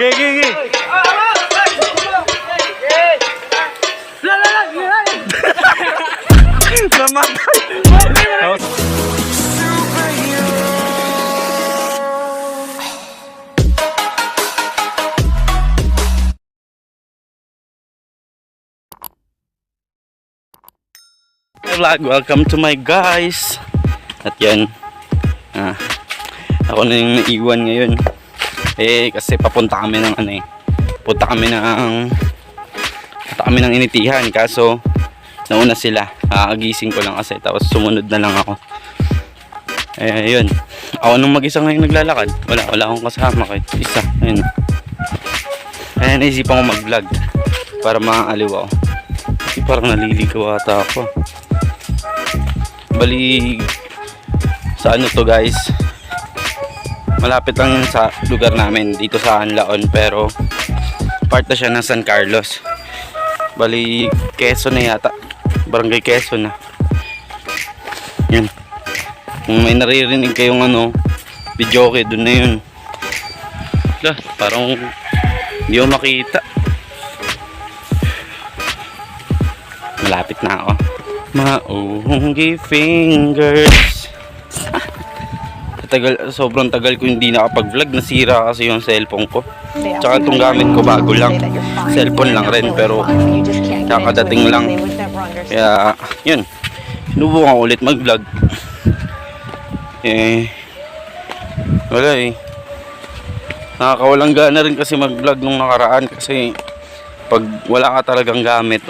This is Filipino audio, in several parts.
Gigi. Namatay. Vlog, welcome to my guys. At yan, ako na yung naiwan ngayon. Kasi papunta kami ng punta kami ng initihan. Kaso nauna sila, gising ko lang kasi, tapos sumunod na lang ako. Yun, ako nung mag-isa ngayon naglalakad. Wala akong kasama kahit isa. Ayun. Naisipan ko mag-vlog para makaaliw ako. Kasi parang naliligaw ata ako. Bali, sa to guys, malapit lang sa lugar namin dito sa Anlaon, pero part na siya ng San Carlos. Bali, Quezon na yata, barangay Quezon na. Yun, kung may naririnig kayong video, okay, dun na yun. Parang hindi ko makita. Malapit na ako. Maunggi fingers. Sobrang tagal ko hindi nakapag-vlog. Nasira kasi yung cellphone ko. Tsaka itong gamit ko bago lang. Cellphone lang rin, pero nakadating lang. Kaya yun, sinubukan ko ulit mag-vlog. Wala nakakawalang gana rin kasi mag-vlog nung nakaraan. Kasi pag wala ka talagang gamit,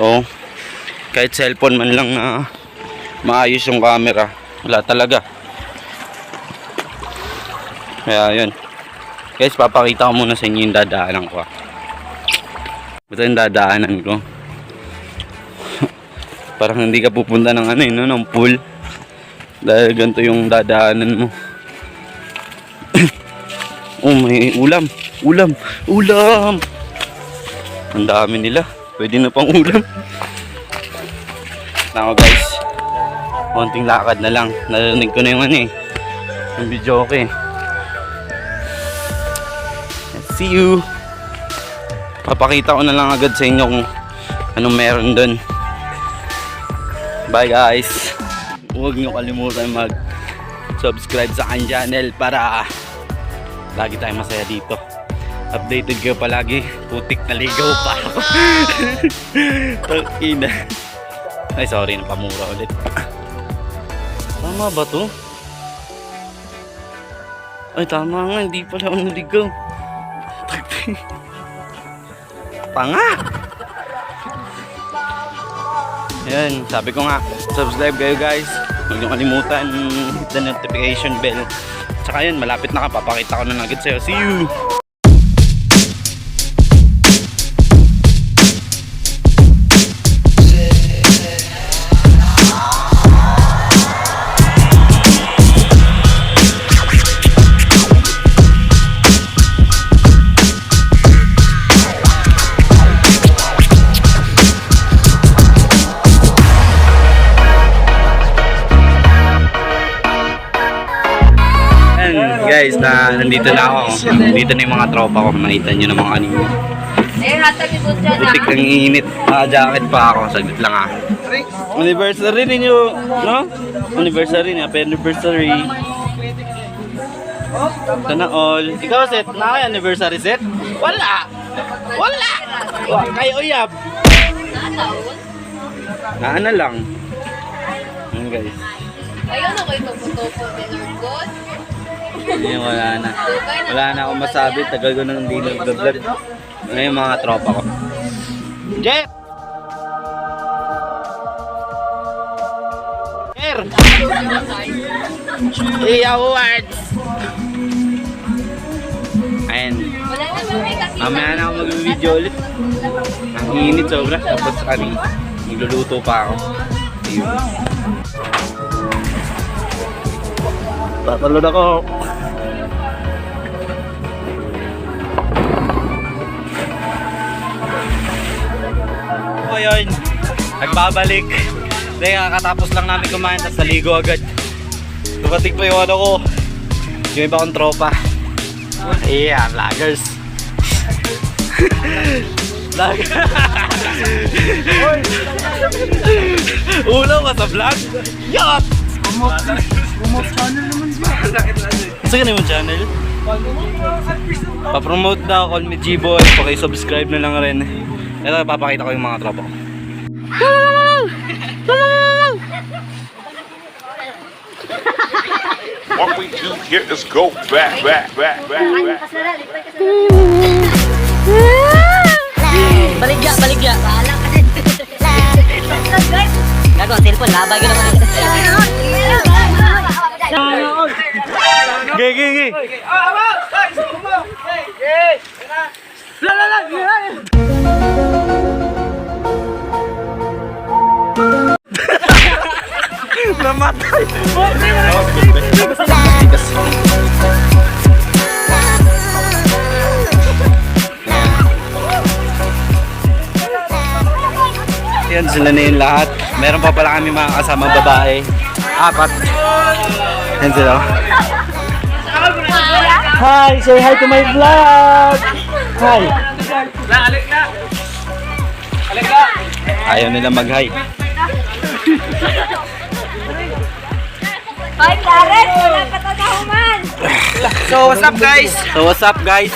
kahit cellphone man lang na maayos yung camera, wala talaga. Kaya yun guys, papakita ko muna sa inyo yung dadaanan ko. Ito yung dadaanan ko. Parang hindi ka pupunta ng ng pool, dahil ganito yung dadaanan mo. May ulam. Ang dami nila, pwede na pang ulam. Ako guys, konting lakad na lang. Narinig ko na yung yung video, okay. See you. Papakita ko na lang agad sa inyo kung anong meron dun. Bye guys. Huwag nyo kalimutan mag subscribe sa aking channel para lagi tayong masaya dito. Updated kayo palagi. Putik na ligaw pa ako. Tangina. Ay, sorry, napamura ulit. Tama ba to? Ay, tama nga, hindi pala ako naligaw. Tanga! Ayan, sabi ko nga, subscribe kayo guys. Huwag niyo kalimutan, hit the notification bell. Tsaka yun, malapit na ka, papakita ko na agad sa'yo. See you! Guys, nandito na ako. Nandito na yung mga tropa ko. Makita nyo ng mga kanina. Putik ang init. Jacket pa ako. Saglit lang Anniversary ninyo, no? Anniversary niya. Happy anniversary. Sana all. Ikaw, Seth, na kayo anniversary, Seth? Wala! Kayo uyab. Na lang. Ayan guys. Ayun ako ito po Lord. Wala na akong masabi. Tagal ko nang hindi nag-vlog. Ngayon mga tropa ko. Jeff! Awards! Ayan. Mamaya na ako mag-video ulit. Ang init sobra. Tapos magluluto pa ako. Tatalon ako. Ayun, nagbabalik. Dahil kakatapos lang namin kumain, tapos naligo agad. Tumating pa yung ko, yung iba kong tropa. Yeah, vloggers. Ulaw ka sa vlog? Yacht! Promote channel naman siya. Gusto ka naman channel? Pa-promote daw, call me G-Boy. Subscribe na lang rin. Ito, papakita ko yung mga tropa ko. What we do here is go back. Baligya, baligya. Gago, cellphone, labay ko naman. Gigi! Namatay! Yan, sila na yung lahat. Meron pa pala kami mga kasama babae. 4. Yan sila. Hi! Say hi to my vlog! Hi! Ayaw nila mag-hi. Hi, Clarence! Wala ka tatahuman! So what's up guys? So what's up guys?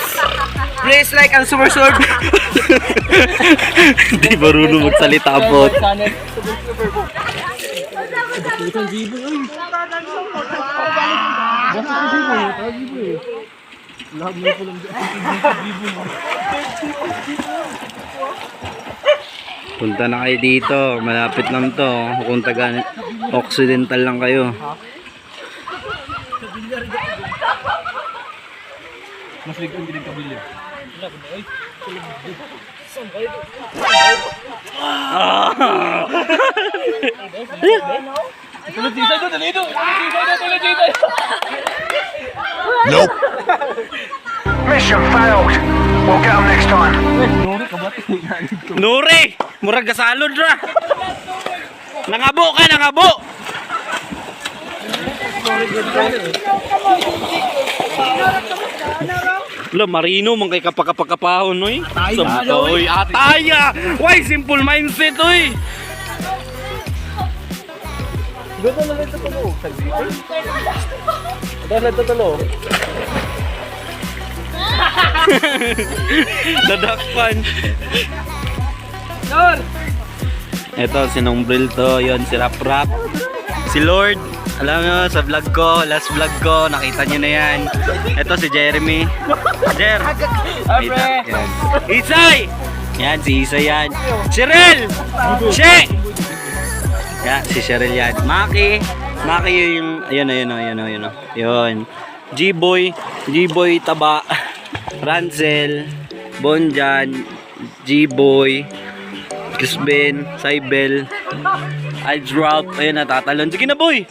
Please like and subscribe. Hindi marunong magsalita po. Punta na kayo dito, malapit lang to. Kung taga Occidental lang kayo. Mas ligon din kabilya. Nope. Mission failed. We'll get them next time. Nuri! Murag kasalod ra! Nangabo ka, nangabo! Wala, marino man kay kapakapakapahon, oy. Ataya, oy. Ataya! Why, simple mindset, oy. Ganda na rin ito tulo. Ganda na ito tulo. Dadakpan. Ito, si Nombril to. Yun, si Rap Rap. Si Lord. Alam nyo, sa vlog ko, last vlog ko, nakita nyo na yan. Ito si Jeremy. Jer! Yan. Isay! Yan, si Isay yan. Cheryl! She! Yan, si Cheryl yan. Maki! Maki yung, ayun. Yun. G-Boy. G-Boy Taba. Rancel. Bonjan. G-Boy. Kisben. Saibel. Aldrout. Ayun, natatalon. Sige na, boy!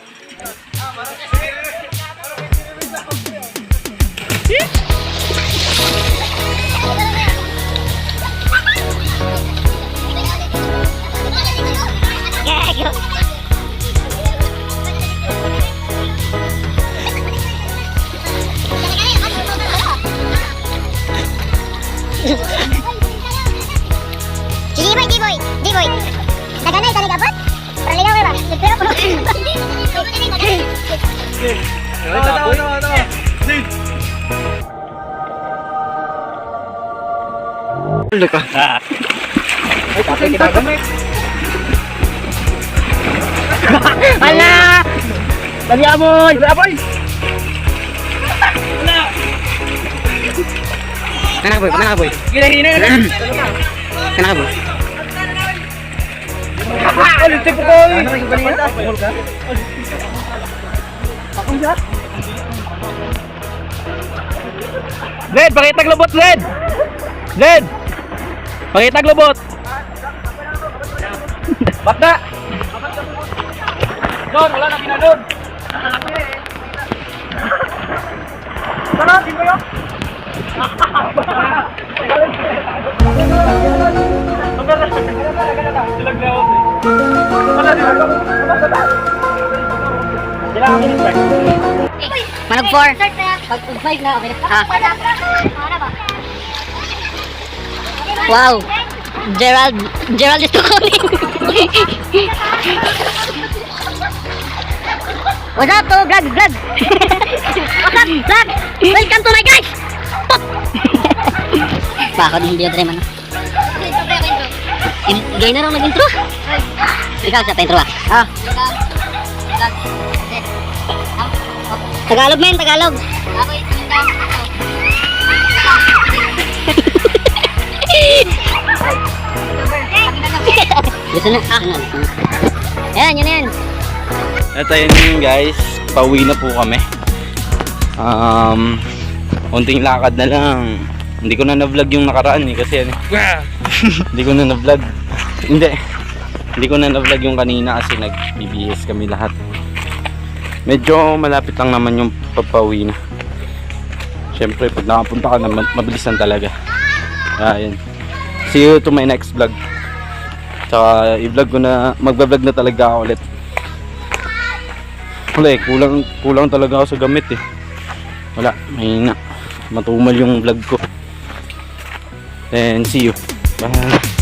G-Boy. Daganay, tali gabot? Para ligaw ba? Pero puno. Ulo ka. Hala! Dali amoy! Kana ka boy? Gina-gina. Kana ka boy? Ulit tipo ko. Zed, pakita globot, Zed! Zed! Pakita globot! Bata. Don, wala na pinadon. Sana, di ba yun? Manag 4. Pag 5 na, okay na. Ha? Wow. Gerald is calling. What's up, to vlog? What's up, vlog? Welcome to my guys. Bakit hindi yung man? Gay na raw mag-intro. Ikaw sa intro ah. Tagalog men, Tagalog. Gusto na. Yan, yan, yan. At ayun yun guys, pauwi na po kami. Unting lakad na lang. Hindi ko na na-vlog yung nakaraan eh, kasi hindi ko na na-vlog. Hindi ko na na-vlog yung kanina kasi nag-BBS kami lahat. Medyo malapit lang naman yung papauwi na. Siyempre pag nakapunta ka na, mabilis lang talaga. Ayan. See you to my next vlog. Tsaka i-vlog ko na, magbablog na talaga ako ulit. Wala eh, kulang talaga ako sa gamit eh. Wala, mahina. Matumal yung vlog ko. Then see you. Bye.